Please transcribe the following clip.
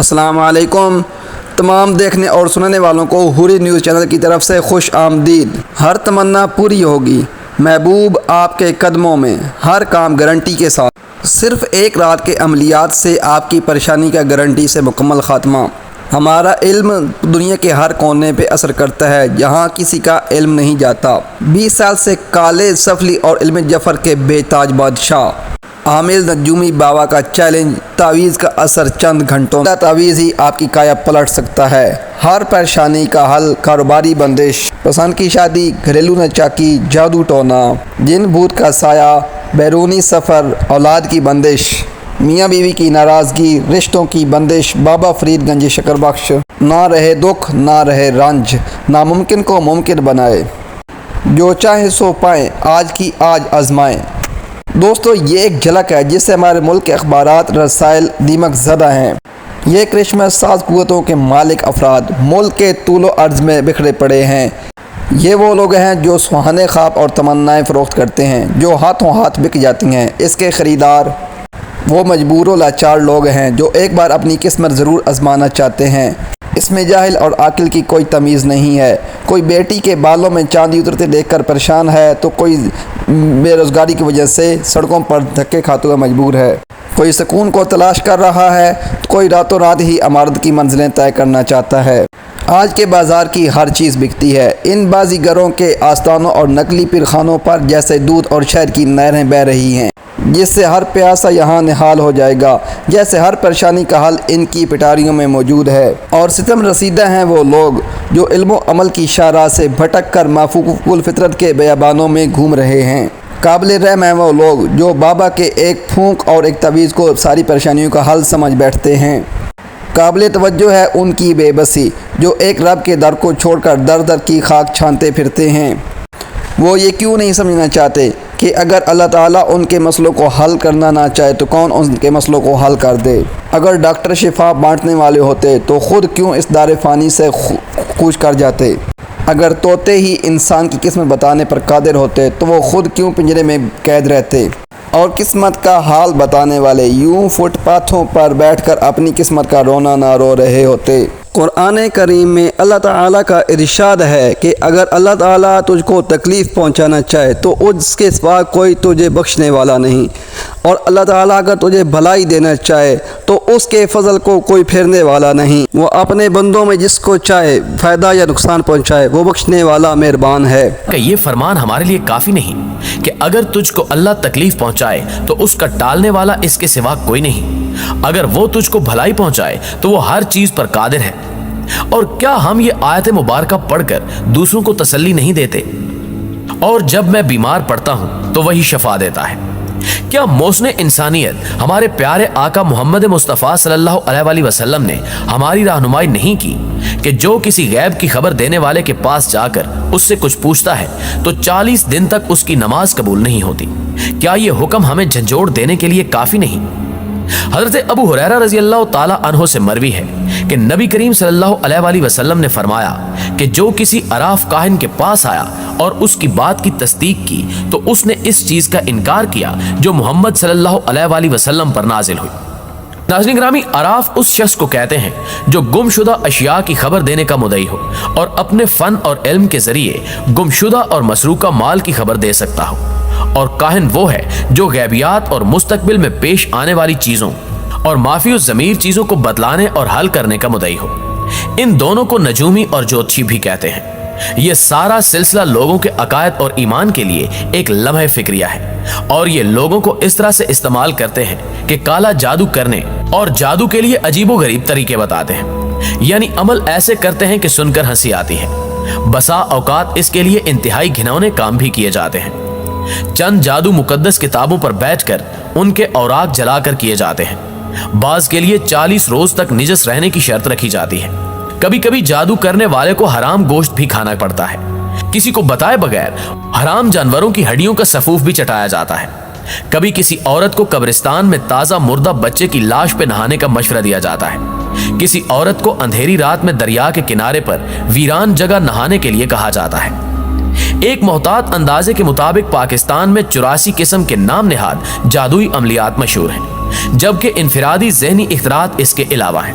السلام علیکم تمام دیکھنے اور سننے والوں کو حوری نیوز چینل کی طرف سے خوش آمدید۔ ہر تمنا پوری ہوگی، محبوب آپ کے قدموں میں، ہر کام گارنٹی کے ساتھ۔ صرف ایک رات کے عملیات سے آپ کی پریشانی کا گارنٹی سے مکمل خاتمہ۔ ہمارا علم دنیا کے ہر کونے پہ اثر کرتا ہے جہاں کسی کا علم نہیں جاتا۔ 20 سال سے کالے سفلی اور علم جعفر کے بے تاج بادشاہ عامل نجومی بابا کا چیلنج، تعویذ کا اثر چند گھنٹوں کا تعویذ ہی آپ کی کایا پلٹ سکتا ہے۔ ہر پریشانی کا حل، کاروباری بندش، پسند کی شادی، گھریلو ناچاکی، جادو ٹونا، جن بھوت کا سایہ، بیرونی سفر، اولاد کی بندش، میاں بیوی کی ناراضگی، رشتوں کی بندش، بابا فرید گنج شکر بخش۔ نہ رہے دکھ، نہ رہے رنج، ناممکن کو ممکن بنائے، جو چاہیں سو پائیں، آج کی آج آزمائیں۔ دوستو، یہ ایک جھلک ہے جس سے ہمارے ملک کے اخبارات رسائل دیمک زدہ ہیں۔ یہ کرشمہ ساز قوتوں کے مالک افراد ملک کے طول و عرض میں بکھرے پڑے ہیں۔ یہ وہ لوگ ہیں جو سہانے خواب اور تمنائیں فروخت کرتے ہیں جو ہاتھوں ہاتھ بک جاتی ہیں۔ اس کے خریدار وہ مجبور و لاچار لوگ ہیں جو ایک بار اپنی قسمت ضرور آزمانا چاہتے ہیں۔ اس میں جاہل اور عاقل کی کوئی تمیز نہیں ہے۔ کوئی بیٹی کے بالوں میں چاندی اترتے دیکھ کر پریشان ہے تو کوئی بے روزگاری کی وجہ سے سڑکوں پر دھکے کھاتے ہوئے مجبور ہے۔ کوئی سکون کو تلاش کر رہا ہے تو کوئی راتوں رات ہی عمارت کی منزلیں طے کرنا چاہتا ہے۔ آج کے بازار کی ہر چیز بکتی ہے۔ ان بازیگروں کے آستانوں اور نقلی پرخانوں پر جیسے دودھ اور شہد کی نہریں بہہ رہی ہیں، جس سے ہر پیاسا یہاں نہال ہو جائے گا۔ جیسے ہر پریشانی کا حل ان کی پٹاریوں میں موجود ہے، اور ستم رسیدہ ہیں وہ لوگ جو علم و عمل کی شاہراہ سے بھٹک کر مافوق الفطرت کے بیابانوں میں گھوم رہے ہیں۔ قابل رحم ہیں وہ لوگ جو بابا کے ایک پھونک اور ایک تعویذ کو ساری پریشانیوں کا حل سمجھ بیٹھتے ہیں۔ قابل توجہ ہے ان کی بے بسی جو ایک رب کے در کو چھوڑ کر در در کی خاک چھانتے پھرتے ہیں۔ وہ یہ کیوں نہیں سمجھنا چاہتے کہ اگر اللہ تعالیٰ ان کے مسئلوں کو حل کرنا نہ چاہے تو کون ان کے مسئلوں کو حل کر دے؟ اگر ڈاکٹر شفا بانٹنے والے ہوتے تو خود کیوں اس دار فانی سے کوچ کر جاتے؟ اگر طوطے ہی انسان کی قسمت بتانے پر قادر ہوتے تو وہ خود کیوں پنجرے میں قید رہتے؟ اور قسمت کا حال بتانے والے یوں فٹ پاتھوں پر بیٹھ کر اپنی قسمت کا رونا نہ رو رہے ہوتے۔ قرآن کریم میں اللہ تعالیٰ کا ارشاد ہے کہ اگر اللہ تعالیٰ تجھ کو تکلیف پہنچانا چاہے تو اس کے سوا کوئی تجھے بخشنے والا نہیں، اور اللہ تعالیٰ اگر تجھے بھلائی دینا چاہے تو اس کے فضل کو کوئی پھیرنے والا نہیں۔ وہ اپنے بندوں میں جس کو چاہے فائدہ یا نقصان پہنچائے، وہ بخشنے والا مہربان ہے۔ کہ یہ فرمان ہمارے لیے کافی نہیں کہ اگر تجھ کو اللہ تکلیف پہنچائے تو اس کا ٹالنے والا اس کے سوا کوئی نہیں، اگر وہ تجھ کو بھلائی پہنچائے تو وہ ہر چیز پر قادر ہے۔ اور کیا ہم یہ آیت مبارکہ پڑھ کر دوسروں کو تسلی نہیں دیتے؟ اور جب میں بیمار پڑتا ہوں تو وہی شفا دیتا ہے۔ کیا محسن انسانیت ہمارے پیارے آقا محمد مصطفیٰ صلی اللہ علیہ وآلہ وسلم نے ہماری رہنمائی نہیں کی کہ جو کسی غیب کی خبر دینے والے کے پاس جا کر اس سے کچھ پوچھتا ہے تو 40 دن تک اس کی نماز قبول نہیں ہوتی؟ کیا یہ حکم ہمیں جھنجھوڑ دینے کے لیے کافی نہیں؟ حضرت ابو ہریرہ رضی اللہ تعالی عنہ سے مروی ہے کہ نبی کریم صلی اللہ علیہ وآلہ وسلم نے فرمایا کہ جو کسی عراف کاہن کے پاس آیا اور اس کی بات کی تصدیق کی تو اس نے اس چیز کا انکار کیا جو محمد صلی اللہ علیہ وآلہ وسلم پر نازل ہوئی۔ ناظرین گرامی، عراف اس شخص کو کہتے ہیں جو گم شدہ اشیاء کی خبر دینے کا مدعی ہو اور اپنے فن اور علم کے ذریعے گم شدہ اور مسروقہ مال کی خبر دے سکتا ہو، اور کاہن وہ ہے جو غیبیات اور مستقبل میں پیش آنے والی چیزوں اور مافی الضمیر چیزوں کو بتلانے اور حل کرنے کا مدعی ہو۔ ان دونوں کو نجومی اور جوتشی بھی کہتے ہیں۔ یہ سارا سلسلہ لوگوں کے عقائد اور ایمان کے لیے ایک لمحہ فکریہ ہے، اور یہ لوگوں کو اس طرح سے استعمال کرتے ہیں کہ کالا جادو کرنے اور جادو کے لیے عجیب و غریب طریقے بتاتے ہیں، یعنی عمل ایسے کرتے ہیں کہ سن کر ہنسی آتی ہے۔ بسا اوقات اس کے لیے انتہائی گھنونے کام بھی کیے جاتے ہیں۔ چند جادو مقدس کتابوں پر بیٹھ کر ان کے اوراق جلا کر کیے جاتے ہیں۔ بعض کے لیے 40 روز تک نجس رہنے کی شرط رکھی جاتی ہے۔ کبھی کبھی جادو کرنے والے کو حرام گوشت بھی کھانا پڑتا ہے۔ کسی کو بتائے بغیر حرام جانوروں کی ہڈیوں کا سفوف بھی چٹایا جاتا ہے۔ کبھی کسی عورت کو قبرستان میں تازہ مردہ بچے کی لاش پہ نہانے کا مشورہ دیا جاتا ہے۔ کسی عورت کو اندھیری رات میں دریا کے کنارے پر ویران جگہ نہانے کے لیے کہا جاتا ہے۔ ایک محتاط اندازے کے مطابق پاکستان میں 84 قسم کے نام نہاد جادوئی عملیات مشہور ہیں، جبکہ انفرادی ذہنی اختراعات اس کے علاوہ ہیں۔